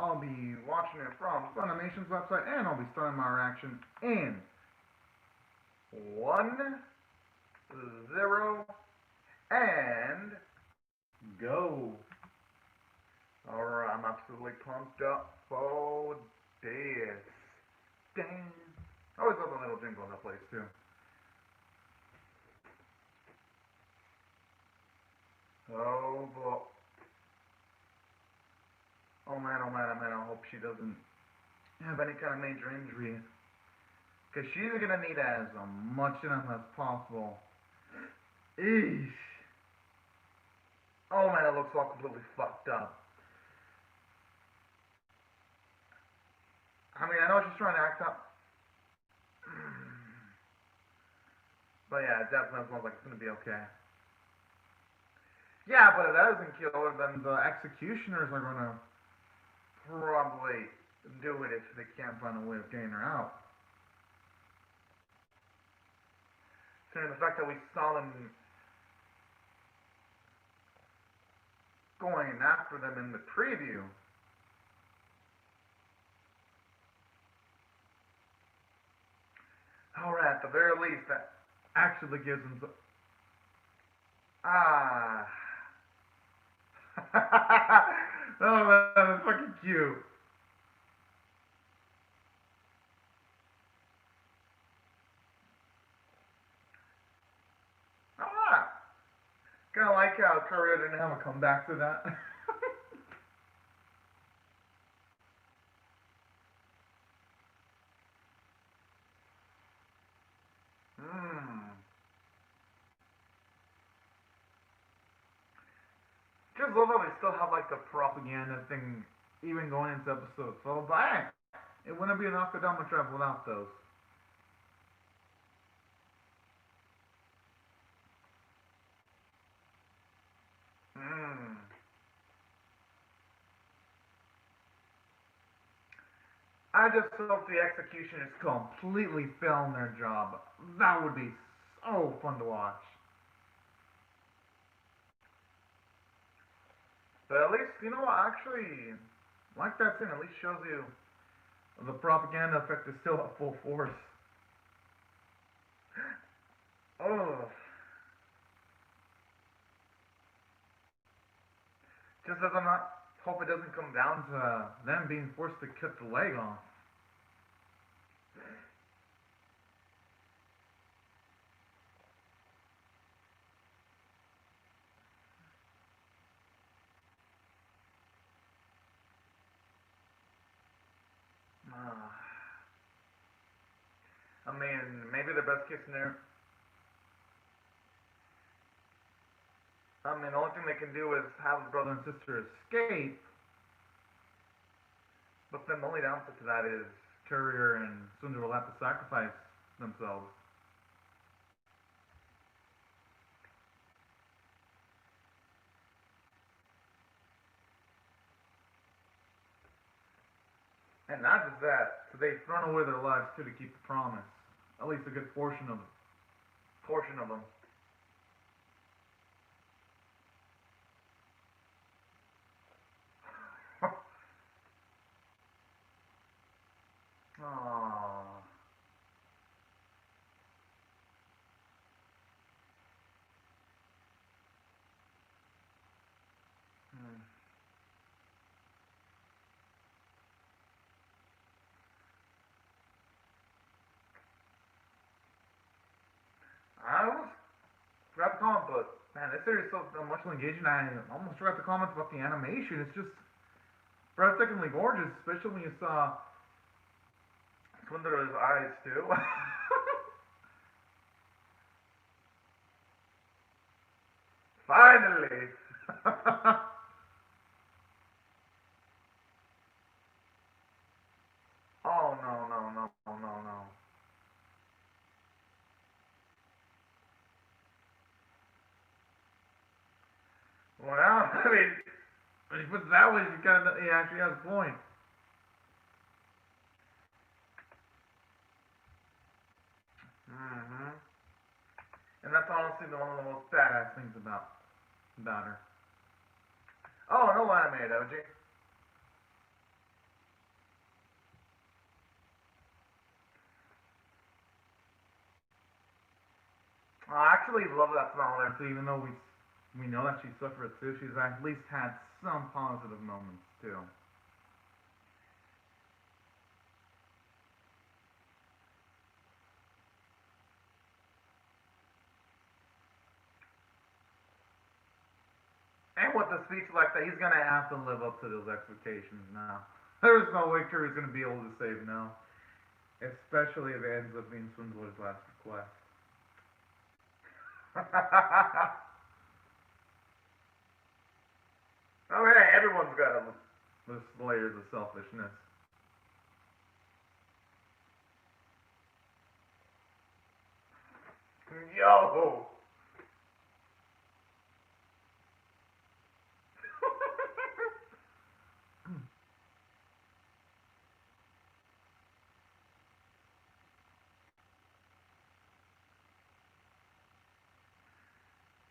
I'll be watching it from Funimation's website, and I'll be starting my reaction in 1, 0, and go. Alright, I'm absolutely pumped up for this. Dang. I always love the little jingle that plays too. Oh boy. Oh man, I hope she doesn't have any kind of major injury. Because she's going to need as much of them as possible. Eesh. Oh man, it looks all completely fucked up. I mean, I know she's trying to act up. But yeah, it definitely smells like it's going to be okay. Yeah, but if that doesn't kill her, then the executioners are going to probably do it if they can't find a way of getting her out. Considering the fact that we saw them going after them in the preview. Alright, at the very least, that actually gives them some... Ah. Oh man, that's fucking cute. Ah. Kinda like how Korea didn't have a comeback to that. Just love how they still have like the propaganda thing even going into episode 12. But hey, it wouldn't be an Akudama trap without those. I just hope the executioners completely fail in their job. That would be so fun to watch. But at least, you know what, actually, like that scene, at least shows you the propaganda effect is still at full force. Oh. Just as I'm not, hope it doesn't come down to them being forced to cut the leg off. I mean, maybe the best case scenario. I mean, the only thing they can do is have the brother and sister escape. But then the only downside to that is Courier and Sundar will have to sacrifice themselves. And not just that, so they've thrown away their lives too to keep the promise. At least a good portion of them. Aww. I almost forgot to comment, but man, this series is so emotionally engaging. I almost forgot to comment about the animation. It's just breathtakingly gorgeous, especially when you saw Sundar's eyes too. Finally. Oh no no no no no no. Well, I mean, when you put it that way, he actually has a point. And that's honestly one of the most badass things about her. Oh, no anime, OG. I actually love that smile there. So even though we know that she suffered too, she's at least had some positive moments too. And with the speech like that, he's gonna have to live up to those expectations now. There's no way Curry's gonna be able to save no. Especially if it ends up being Swindler's last request. Oh yeah, everyone's got those layers of selfishness. Yo!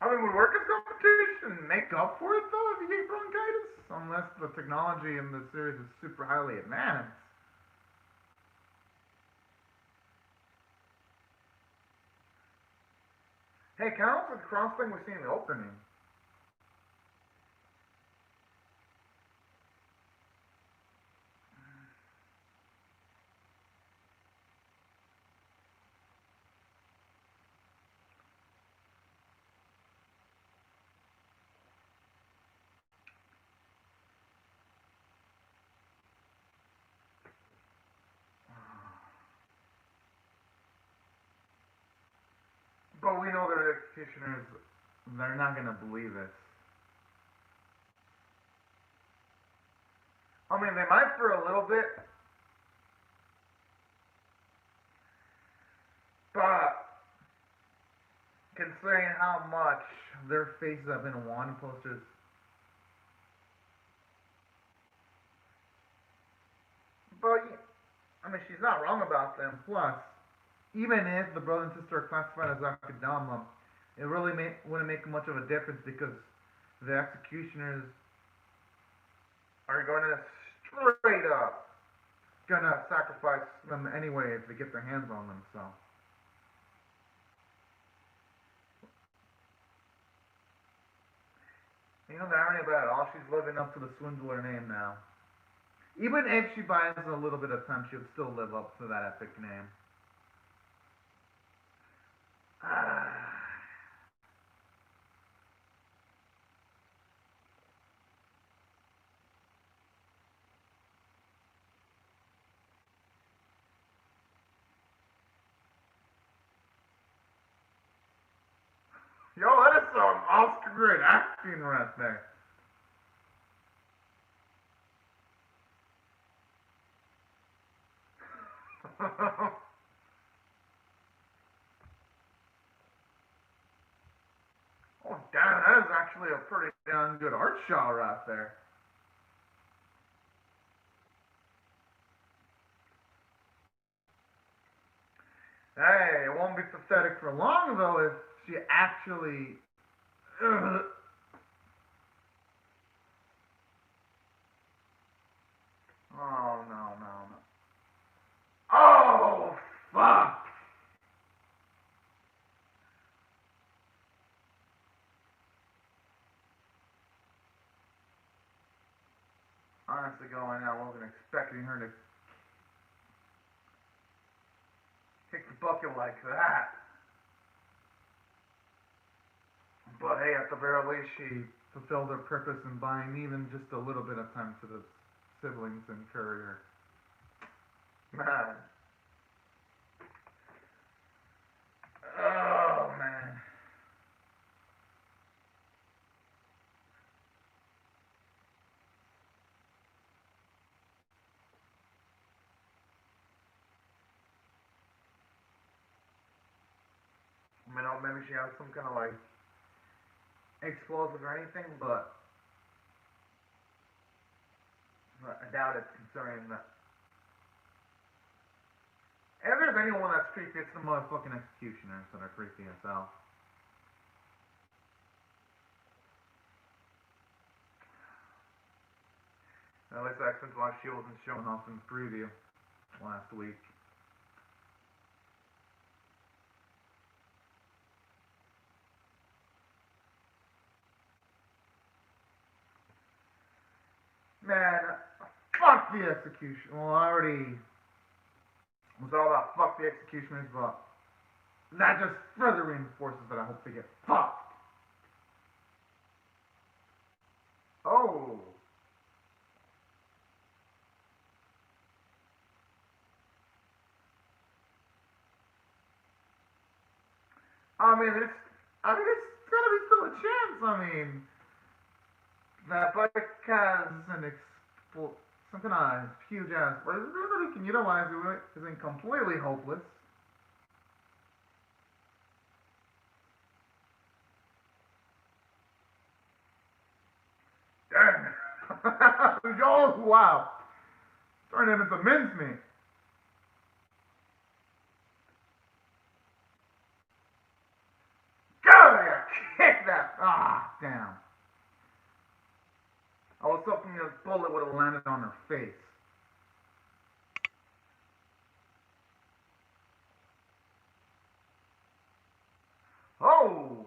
I mean, would workers' compensation make up for it though if you get bronchitis? Unless the technology in the series is super highly advanced. Hey, count for the cross thing we see in the opening. But we know that executioners, they're not gonna believe it. I mean, they might for a little bit, but considering how much their faces have been wanted posters, but I mean, she's not wrong about them. Plus, even if the brother and sister are classified as Akudama, it really wouldn't make much of a difference because the executioners are going to straight up gonna sacrifice them anyway if they get their hands on them. So. You know the irony about it all? She's living up to the swindler name now. Even if she buys a little bit of time, she'll still live up to that epic name. Yo, that is some Oscar grade acting right there. Oh, damn, that is actually a pretty damn good art shot right there. Hey, it won't be pathetic for long, though, if she actually... Oh, no, no, no. Oh, fuck! Honestly, going out, I wasn't expecting her to kick the bucket like that. But hey, at the very least, she fulfilled her purpose in buying even just a little bit of time to the siblings and courier. Man. Oh, man. I mean, maybe she has some kind of like explosive or anything, but I doubt it considering that. If there's anyone that's creepy, it's the motherfucking executioners that are creepy as hell. At least that's why she wasn't showing off in the preview last week. Man, fuck the execution. Well, I already was all about fuck the executioners, but that just further reinforces that I hope they get fucked. Oh. It's gotta be still a chance. That bike has some kind of huge ass, but everybody can utilize it isn't completely hopeless. Dang. Oh, wow. Turning him into mincemeat. Go there! Kick that! Ah, damn. I was hoping the bullet would have landed on her face. Oh!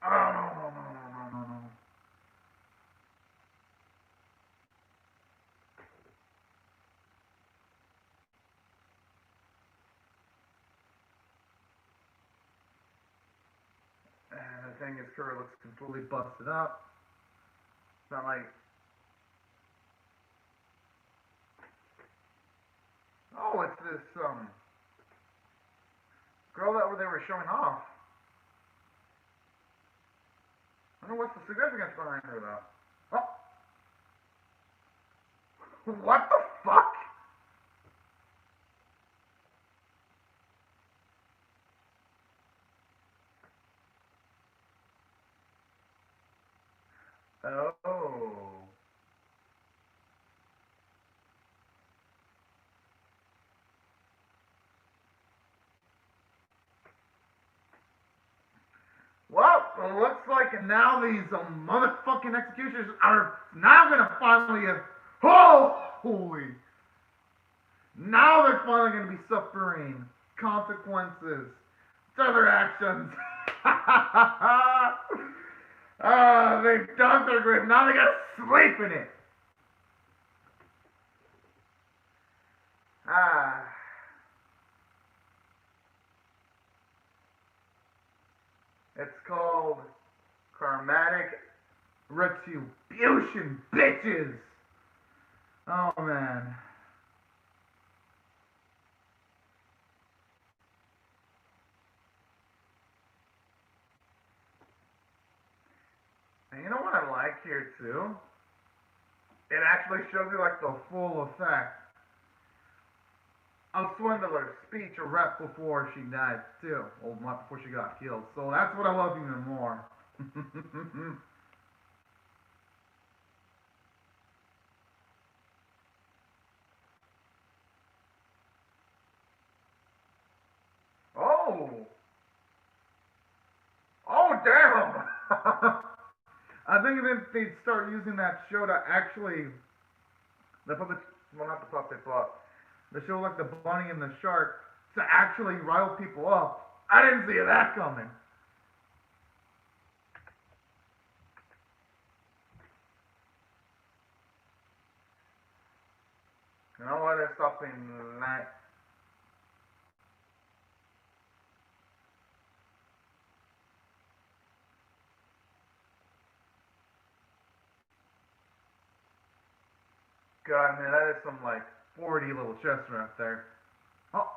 Oh, no. And the thing is, Kurt looks completely busted up. It's not like... Oh, it's this, girl that they were showing off. I don't know what's the significance behind her, though. Oh! What the fuck? Oh. Well, it looks like now these motherfucking executioners are now gonna finally holy! Now they're finally gonna be suffering consequences to their actions. They've dug their grave. Now they gotta sleep in it. It's called karmatic retribution, bitches. Oh man. And you know what I like here too? It actually shows you like the full effect of Swindler's speech or rep before she died too. Well, not before she got killed. So that's what I love even more. Oh! Oh, damn! I think if they'd start using that show to actually, the puppet, well, not the puppet, but the show like the bunny and the shark to actually rile people up. I didn't see that coming. You know why they're stopping that? God, man, that is some like 40 little chest right there. Oh.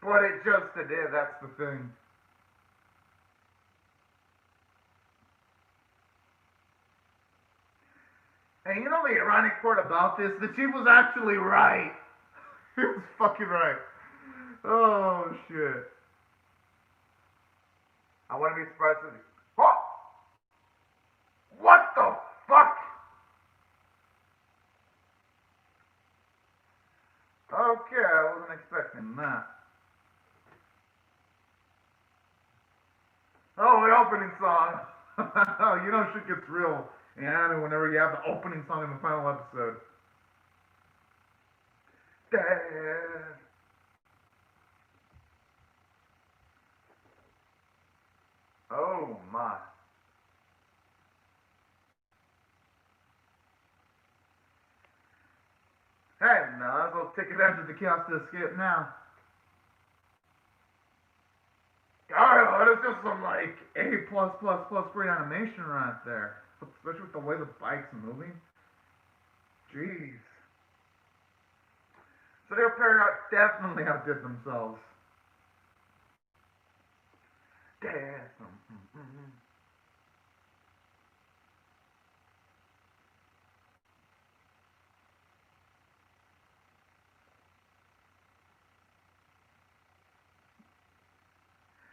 But it just did, that's the thing. And you know the ironic part about this? The chief was actually right. He was fucking right. Oh, shit. I wouldn't be surprised if... Oh! What the fuck? Okay, I wasn't expecting that. Oh, the opening song. You know shit gets real in anime whenever you have the opening song in the final episode. Dad. Oh my. Hey, now let's go take advantage of the chaos to escape now. God, it's just some like A+++ great animation right there. Especially with the way the bike's moving. Jeez. So their pair definitely outdid themselves. Damn.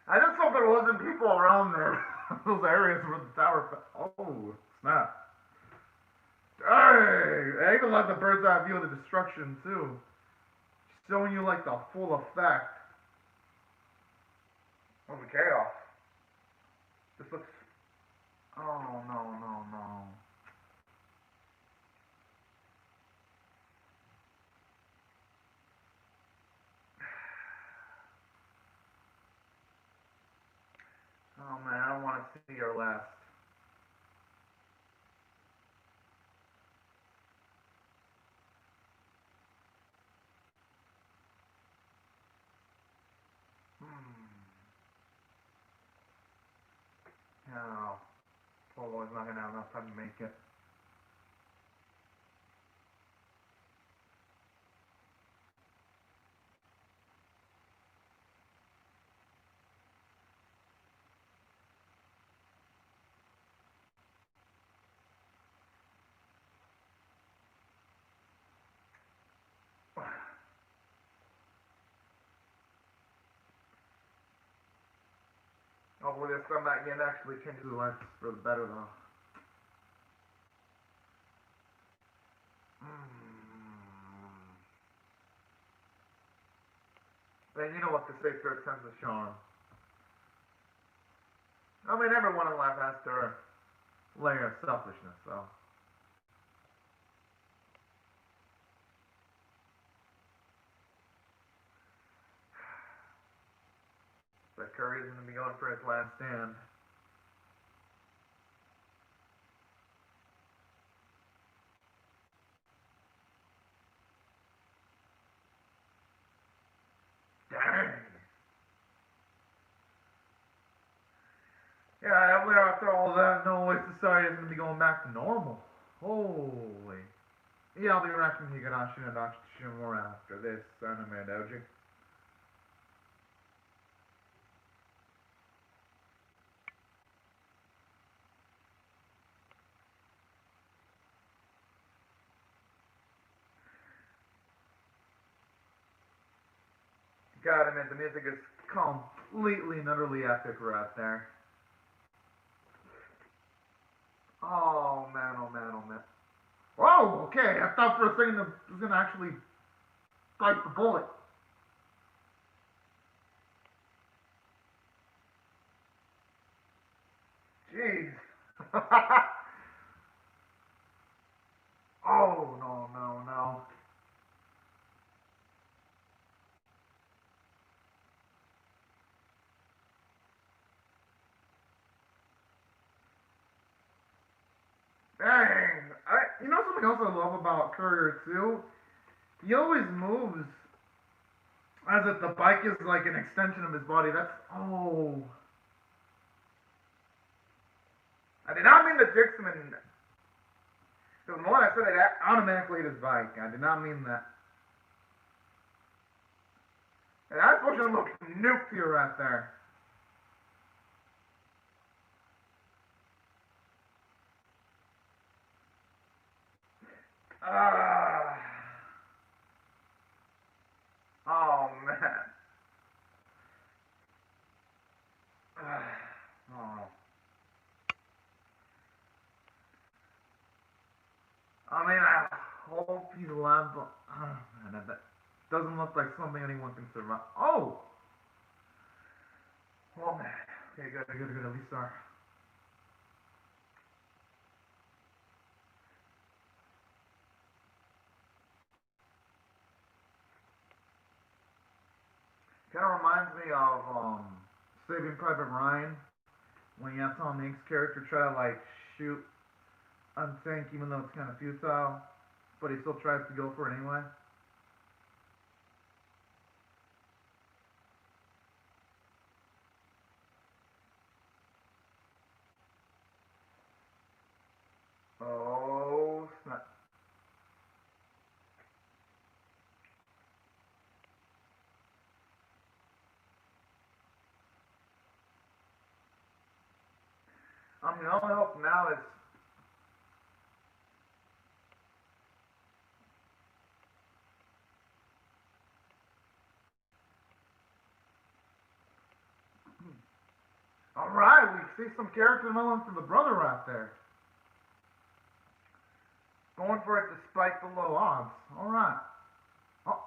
I just hope there wasn't people around there. Those areas where the tower fell. Oh, snap. Hey, I even like the bird's eye view of the destruction too. Showing you like the full effect of the chaos. This looks. Oh no. Oh man, I don't want to see your last. No. Poor boy's not gonna have enough time to make it. Hopefully this time that game actually changes the life for the better though. And you know what to say for a sense of charm. I mean, everyone in life has their layer of selfishness, so. But Curry's going to be going for his last stand. Dang. Yeah, after all that, no way society is going to be going back to normal. Holy. Yeah, I'll be reacting to Higurashi and Shimura after this anime doji. God, I mean, the music is completely and utterly epic right there. Oh man. Whoa, okay, I thought for a second it was gonna actually bite the bullet. Jeez. Oh, no. Dang. You know something else I love about Courier too? He always moves as if the bike is like an extension of his body. Oh. I did not mean the Jixman. Because the moment I said it, I automatically hit his bike. I did not mean that. And I supposed to look nuclear right there. Oh man. Oh. I mean, I hope he's alive, but man, that doesn't look like something anyone can survive. Oh! Oh man. Okay, good. At least our. Kind of reminds me of Saving Private Ryan when you have Tom Hanks' character try to like shoot a tank even though it's kind of futile, but he still tries to go for it anyway. Oh, snap. I mean, the only hope now is alright, we see some character development for the brother right there. Going for it despite the low odds. Alright. Oh.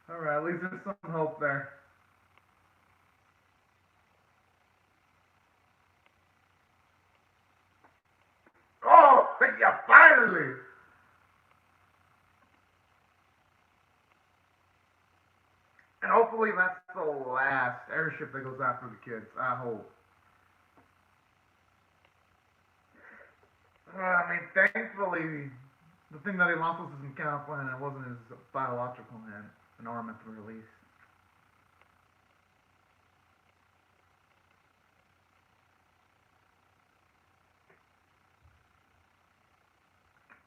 Alright, at least there's some hope there. Oh, yeah, finally! And hopefully that's the last airship that goes after the kids. I hope. I mean, thankfully, the thing that he lost was his mechanical hand. It wasn't his biological hand. An arm at the release.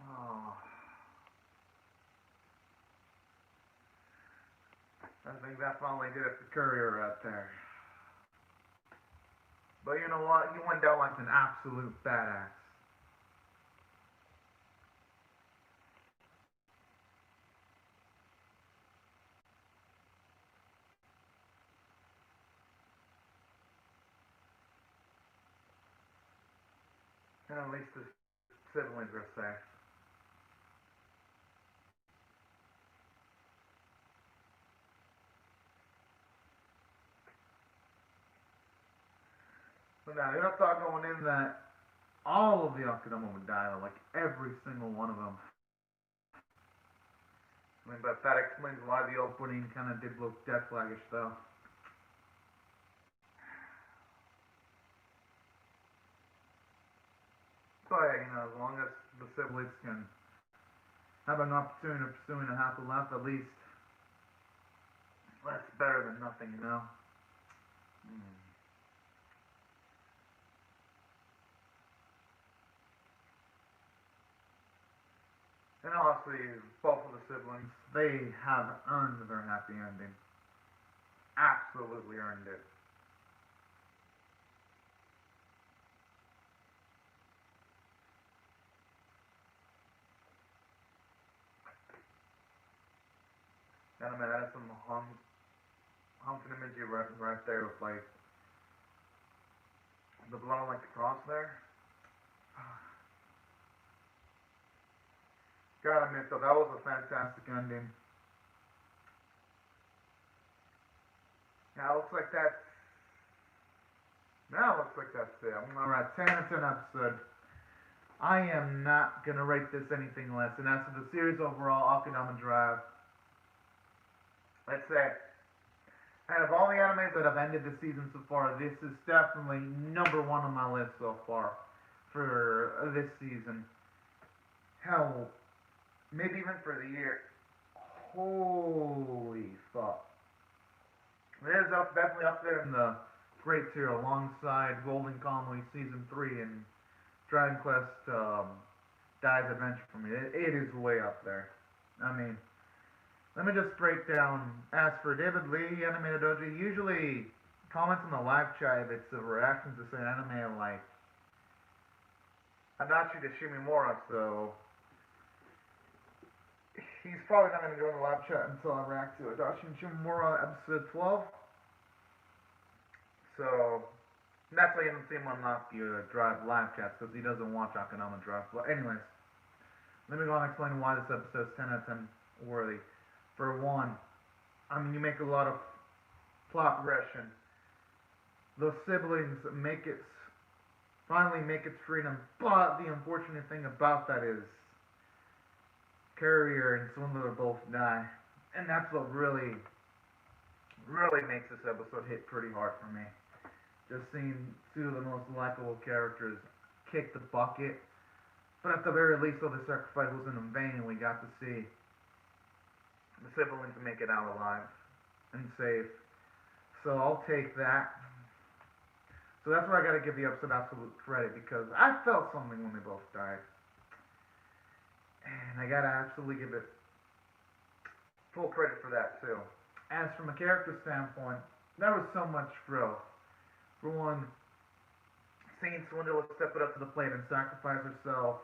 Oh. I think that finally did it for Courier right there. But you know what? He went down like an absolute badass. And at least his siblings are safe. So now, you don't thought going in that all of the Akudama would die, like every single one of them. I mean, but that explains why the opening kind of did look death-flaggish, though. So yeah, as long as the siblings can have an opportunity of pursuing a happy life, at least that's better than nothing. Hmm. And honestly, both of the siblings, they have earned their happy ending. Absolutely earned it. And I mean, that is some humping imagery right there with like the blood on like the cross there. Gotta admit though, that was a fantastic ending. Now it looks like that's now it looks like that's it. Alright, 10 out of 10 episode. I am not gonna rate this anything less. And as for the series overall, Akudama Drive, let's say, out of all the animes that have ended the season so far, this is definitely number one on my list so far for this season. Hell, maybe even for the year. Holy fuck. It is definitely up there in the great tier alongside Golden Kamuy Season 3 and Dragon Quest Dai's Adventure for me. It is way up there. I mean, let me just break down. As for David Lee, Animated Doji, usually comments in the live chat if it's a reaction to say anime like Adachi to Shimimura, so he's probably not going to go in the live chat until I react to Adachi and Shimimura episode 12. So that's why you haven't seen him unlock the Drive live chats, because he doesn't watch Akudama Drive. But anyways, let me go on and explain why this episode's 10 out of 10 worthy. For one, I mean, you make a lot of plot progression. Those siblings make it finally make its freedom. But the unfortunate thing about that is Carrier and Swindler both die. And that's what really, really makes this episode hit pretty hard for me. Just seeing two of the most likable characters kick the bucket. But at the very least, though, the sacrifice wasn't in vain, and we got to see the siblings make it out alive and safe. So I'll take that. So that's where I gotta give the episode absolute credit, because I felt something when they both died. And I gotta absolutely give it full credit for that, too. As from a character standpoint, there was so much growth. For one, seeing Swindler step it up to the plate and sacrifice herself,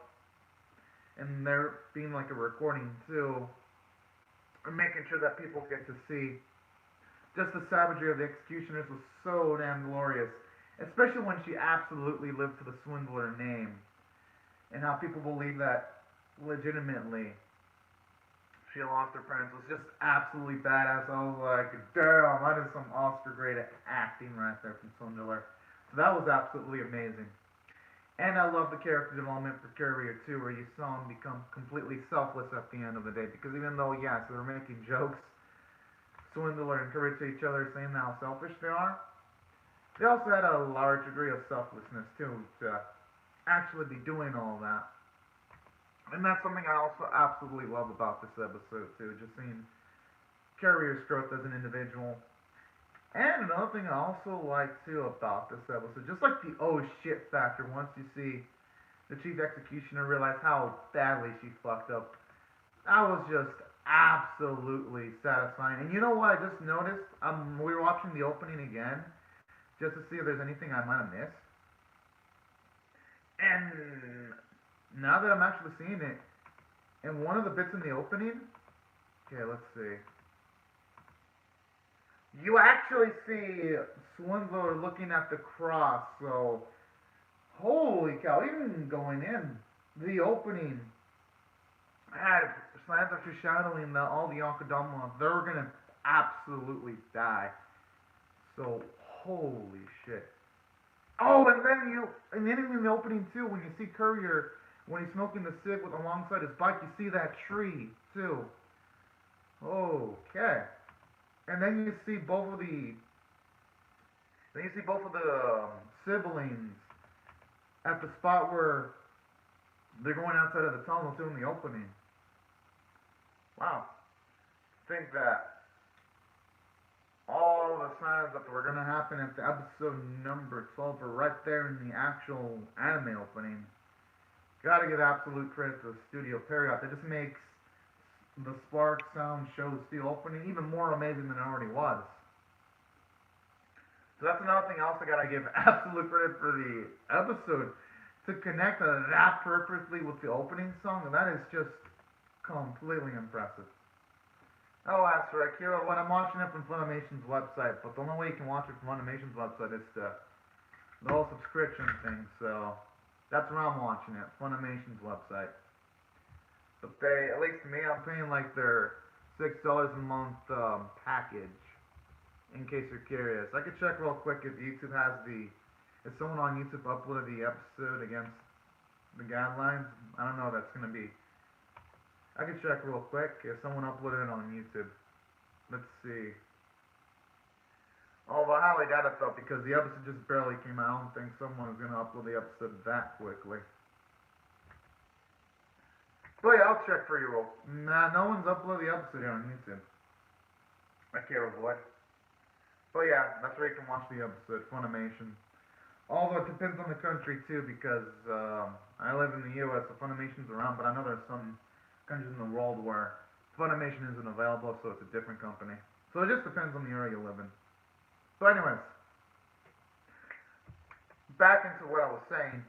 and there being like a recording too, and making sure that people get to see just the savagery of the executioners was so damn glorious, especially when she absolutely lived to the Swindler name, and how people believe that legitimately she lost her parents was just absolutely badass. I was like, damn, that is some Oscar-grade acting right there from Swindler. So that was absolutely amazing. And I love the character development for Carrier too, where you saw him become completely selfless at the end of the day. Because even though, yes, they were making jokes, Swindler encouraged each other, saying how selfish they are, they also had a large degree of selflessness too, to actually be doing all that. And that's something I also absolutely love about this episode too, just seeing Carrier's growth as an individual. And another thing I also like too about this episode, just like the oh shit factor, once you see the chief executioner realize how badly she fucked up, that was just absolutely satisfying. And you know what I just noticed? We were watching the opening again, just to see if there's anything I might have missed. And now that I'm actually seeing it, and one of the bits in the opening, okay, let's see. You actually see Swindler looking at the cross, so holy cow, even going in, the opening had signs of foreshadowing that all the Akudama, they're gonna absolutely die. So holy shit. Oh, and then in the opening too, when you see Courier, when he's smoking the cig with alongside his bike, you see that tree too. Okay. And then you see both of the siblings at the spot where they're going outside of the tunnel too in the opening. Wow. Think that all the signs that were going to happen at the episode number 12 are right there in the actual anime opening. Gotta give absolute credit to the studio Period. That just makes the Spark Sound Show Steel opening even more amazing than it already was. So that's another thing I also gotta give absolute credit for the episode to connect that perfectly with the opening song. That is just completely impressive. Oh, as for Akira, when I'm watching it from Funimation's website, but the only way you can watch it from Funimation's website is the whole subscription thing, so that's where I'm watching it, Funimation's website. But they, at least to me, I'm paying like their $6 a month package, in case you're curious. I could check real quick if YouTube has if someone on YouTube uploaded the episode against the guidelines. I don't know if that's going to be. I could check real quick if someone uploaded it on YouTube. Let's see. Oh, but I highly doubt it though, because the episode just barely came out. I don't think someone is going to upload the episode that quickly. But yeah, I'll check for you real. Nah, no one's uploaded the episode here on YouTube. I can't avoid. But yeah, that's where you can watch the episode, Funimation. Although it depends on the country too, because I live in the US, so Funimation's around, but I know there's some countries in the world where Funimation isn't available, so it's a different company. So it just depends on the area you live in. So anyways, back into what I was saying.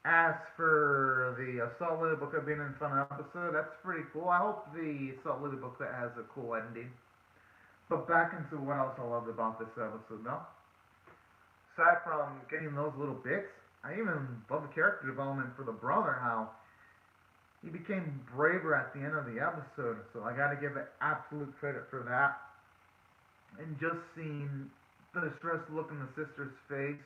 As for the Assault Lily booklet being in fun episode, that's pretty cool. I hope the Assault Lily booklet has a cool ending. But back into what else I loved about this episode, though. Aside from getting those little bits, I even love the character development for the brother, how he became braver at the end of the episode. So I gotta give it absolute credit for that. And just seeing the distressed look in the sister's face,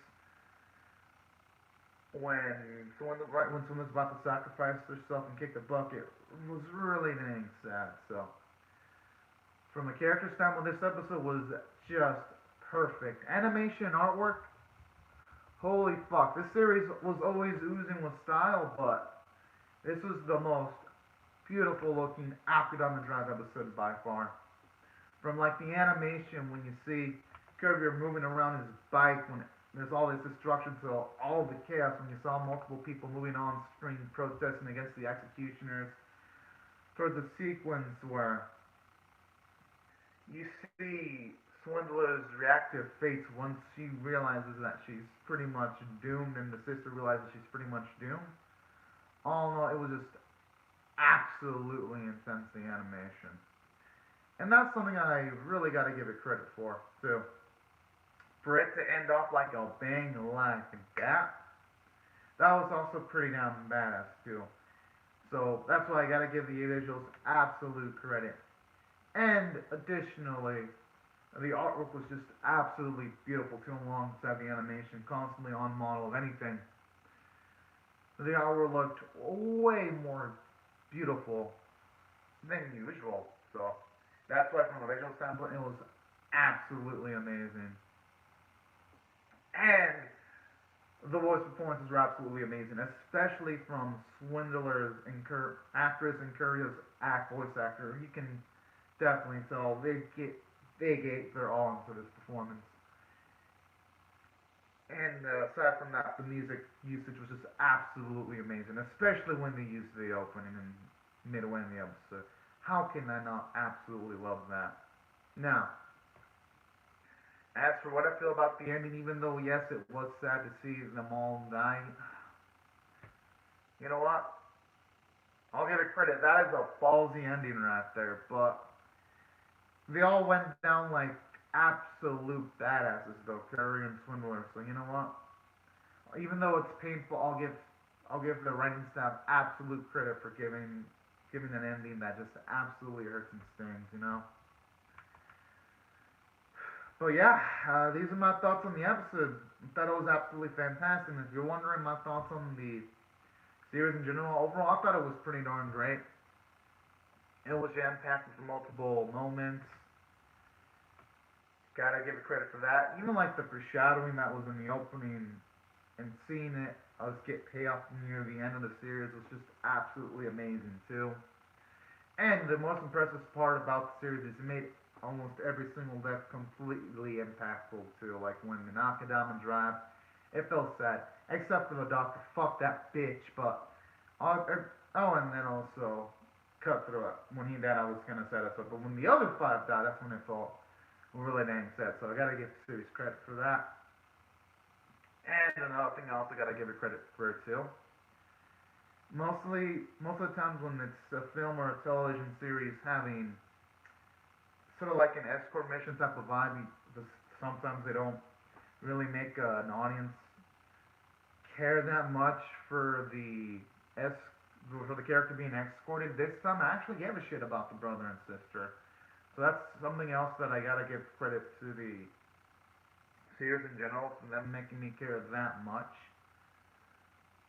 when someone's about to sacrifice herself and kick the bucket, was really dang sad. So, from a character standpoint, this episode was just perfect. Animation, artwork, holy fuck. This series was always oozing with style, but this was the most beautiful looking Akudama Drive episode by far. From like the animation when you see Kirby moving around his bike when there's all this destruction to all the chaos when you saw multiple people moving on screen protesting against the executioners towards the sequence where you see Swindler's reactive fates once she realizes that she's pretty much doomed and the sister realizes she's pretty much doomed. All in all, it was just absolutely intense, the animation. And that's something I really got to give it credit for, too. For it to end off like a bang like that, that was also pretty damn badass, too. So that's why I got to give the visuals absolute credit. And additionally, the artwork was just absolutely beautiful too, alongside the animation, constantly on model of anything. The artwork looked way more beautiful than usual. So that's why, from a visual standpoint, it was absolutely amazing. And the voice performances were absolutely amazing, especially from Swindler's actress and Curry's voice actor. You can definitely tell they gave their all into this performance. And aside from that, the music usage was just absolutely amazing, especially when they used the opening and midway in the episode. How can I not absolutely love that? Now, as for what I feel about the ending, even though yes, it was sad to see them all die, you know what? I'll give it credit. That is a ballsy ending right there. But they all went down like absolute badasses, though, Curry and Swindler. So you know what? Even though it's painful, I'll give the writing staff absolute credit for giving an ending that just absolutely hurts and stings. You know. But yeah, these are my thoughts on the episode. I thought it was absolutely fantastic. And if you're wondering my thoughts on the series in general, overall, I thought it was pretty darn great. It was jam-packed with multiple moments. Gotta give it credit for that. Even like the foreshadowing that was in the opening and seeing it us get payoff near the end of the series was just absolutely amazing too. And the most impressive part about the series is it made almost every single death completely impactful too. Like when the Akudama Drive, it felt sad. Except for the doctor, fuck that bitch. But and then also cut through it. When he died, I was kind of sad as well. But when the other five died, that's when it felt really dang sad. So I gotta give the series credit for that. And another thing, I also gotta give it credit for it too. Most of the times when it's a film or a television series having sort of like an escort mission type of vibe, sometimes they don't really make an audience care that much for for the character being escorted. This time I actually gave a shit about the brother and sister. So that's something else that I gotta give credit to the series in general for them making me care that much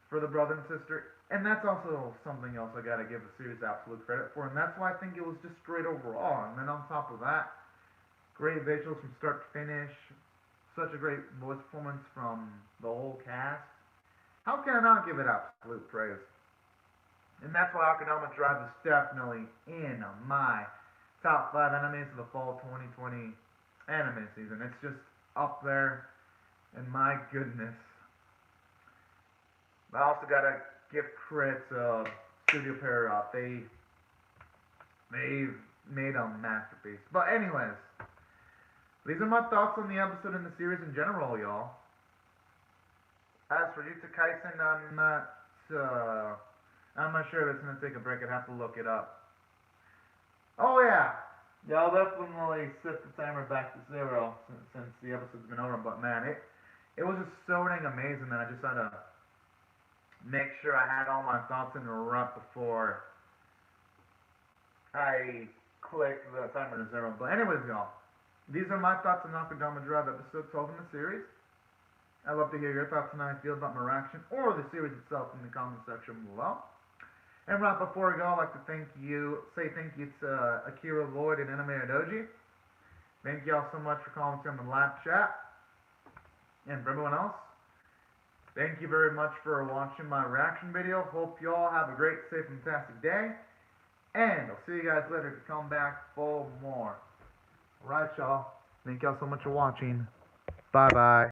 for the brother and sister. And that's also something else I gotta give the series absolute credit for. And that's why I think it was just great overall. And then on top of that, great visuals from start to finish. Such a great voice performance from the whole cast. How can I not give it absolute praise? And that's why Akudama Drive is definitely in my top 5 animes of the fall 2020 anime season. It's just up there, and my goodness. I also gotta give credit to Studio Parrot. They've made a masterpiece. But anyways, these are my thoughts on the episode and the series in general, y'all. As for Jujutsu Kaisen, I'm not sure if it's gonna take a break. I'd have to look it up. Oh yeah, I'll definitely set the timer back to 0 since the episode's been over. But man, it was just so dang amazing that I just had to make sure I had all my thoughts in a rut before I click the timer to 0. But anyways, y'all, these are my thoughts on Akudama Drive episode 12 in the series. I'd love to hear your thoughts on how you feel about my reaction or the series itself in the comment section below. And right before we go, I'd like to say thank you to Akira Lloyd and Anime Doji. Thank you all so much for commenting on the live chat. And for everyone else, thank you very much for watching my reaction video. Hope you all have a great, safe, and fantastic day. And I'll see you guys later to come back for more. Alright, y'all. Thank y'all so much for watching. Bye-bye.